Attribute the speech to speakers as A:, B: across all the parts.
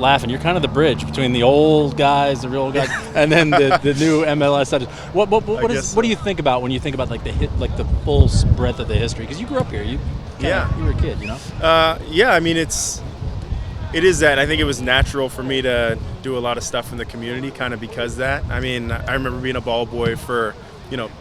A: laughing. You're kind of the bridge between the old guys, the real old guys, and then the new MLS studies. What do you think about when you think about like the full breadth of the history? Because you grew up here. You were a kid, you know.
B: I mean it is that. I think it was natural for me to do a lot of stuff in the community, kind of because that. I mean, I remember being a ball boy for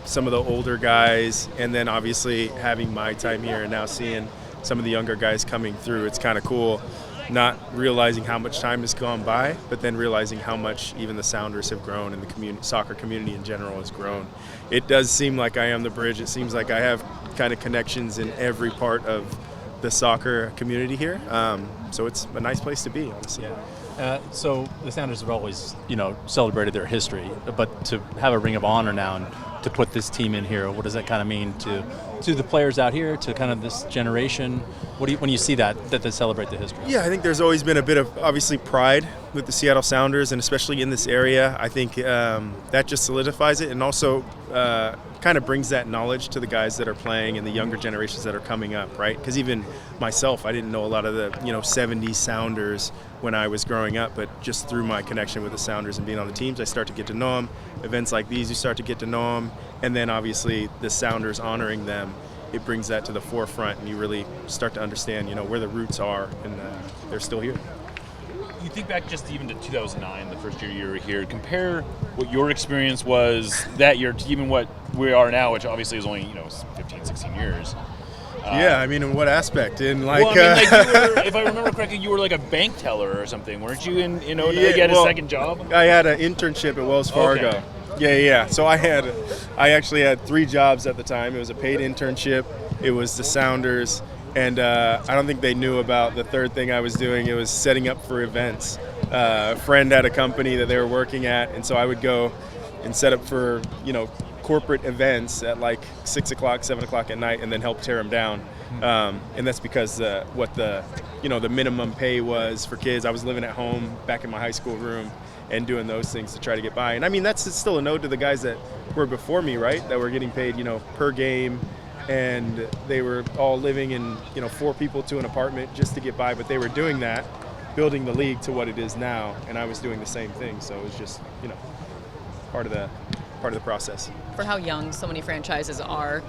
B: some of the older guys, and then obviously having my time here, and now seeing some of the younger guys coming through. It's kind of cool, not realizing how much time has gone by, but then realizing how much even the Sounders have grown and the soccer community in general has grown. It does seem like I am the bridge. It seems like I have kind of connections in every part of the soccer community here. So it's a nice place to be, honestly.
A: Yeah. So the Sounders have always, celebrated their history, but to have a Ring of Honor now and to put this team in here, what does that kind of mean to the players out here, to kind of this generation? When you see that they celebrate the history?
B: Yeah, I think there's always been a bit of obviously pride with the Seattle Sounders, and especially in this area. I think that just solidifies it, and also kind of brings that knowledge to the guys that are playing and the younger generations that are coming up, right? Because even myself, I didn't know a lot of the 70s Sounders when I was growing up, but just through my connection with the Sounders and being on the teams, I start to get to know them. Events like these, you start to get to know them, and then obviously the Sounders honoring them, it brings that to the forefront, and you really start to understand where the roots are, and they're still here.
C: You think back just even to 2009, the first year you were here, compare what your experience was that year to even what we are now, which obviously is only 15, 16 years.
B: I mean, in what aspect? In
C: like, you were, if I remember correctly, you were like a bank teller or something, weren't you? You had a second job.
B: I had an internship at Wells Fargo.
C: Okay.
B: Yeah. So I actually had 3 jobs at the time. It was a paid internship. It was the Sounders. And I don't think they knew about the third thing I was doing. It was setting up for events. A friend had a company that they were working at, and so I would go and set up for corporate events at like 6 o'clock, 7 o'clock at night, and then help tear them down. And that's because what the minimum pay was for kids. I was living at home back in my high school room and doing those things to try to get by. And I mean, that's still a nod to the guys that were before me, right? That were getting paid per game. And they were all living in 4 people to an apartment just to get by, but they were doing that, building the league to what it is now, and I was doing the same thing. So it was just part of the process.
D: For how young so many franchises are,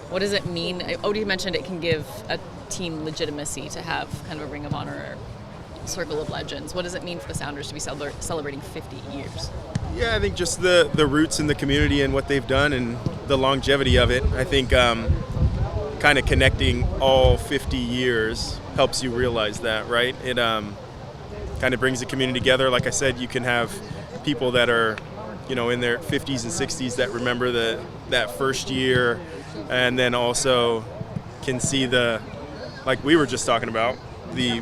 D: what does it mean? Odie mentioned it can give a team legitimacy to have kind of a Ring of Honor or Circle of Legends. What does it mean for the Sounders to be celebrating 50 years?
B: Yeah, I think just the roots in the community and what they've done and the longevity of it. I think kind of connecting all 50 years helps you realize that, right? It kind of brings the community together. Like I said, you can have people that are, in their 50s and 60s that remember that first year, and then also can see like we were just talking about, the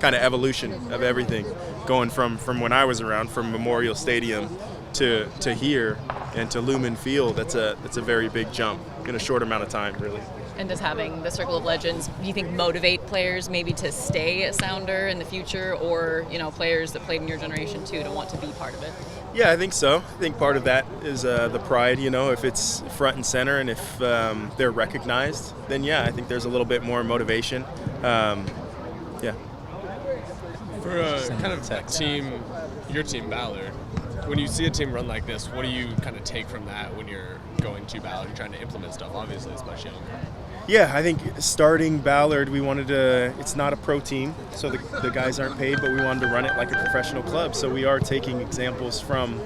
B: kind of evolution of everything, going from when I was around, from Memorial Stadium to here and to Lumen Field. That's a very big jump in a short amount of time, really.
D: And does having the Circle of Legends, do you think, motivate players maybe to stay a Sounder in the future, or players that played in your generation too to want to be part of it?
B: Yeah, I think so. I think part of that is the pride. If it's front and center and if they're recognized, then I think there's a little bit more motivation.
E: For kind of your team, Ballard, when you see a team run like this, what do you kind of take from that when you're going to Ballard and trying to implement stuff, obviously, especially younger?
B: Yeah, I think starting Ballard, we wanted to, it's not a pro team, so the guys aren't paid, but we wanted to run it like a professional club. So we are taking examples from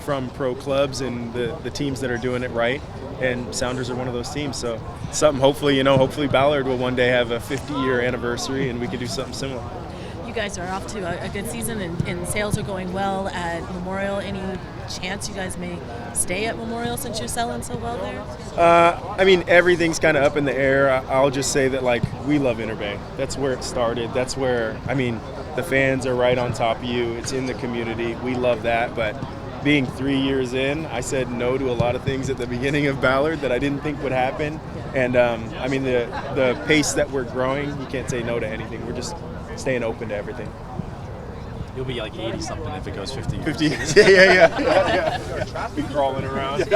B: pro clubs and the teams that are doing it right, and Sounders are one of those teams. So something, hopefully Ballard will one day have a 50-year anniversary and we can do something similar.
F: You guys are off to a good season, and sales are going well at Memorial. Any chance you guys may stay at Memorial since you're selling so well there?
B: I mean, everything's kind of up in the air. I'll just say that, we love Interbay. That's where it started. That's where, the fans are right on top of you. It's in the community. We love that. But being 3 years in, I said no to a lot of things at the beginning of Ballard that I didn't think would happen. And, the pace that we're growing, you can't say no to anything. We're just staying open to everything.
A: You'll be like 80-something if it goes 50 years.
B: 50 years. Yeah. Be crawling around.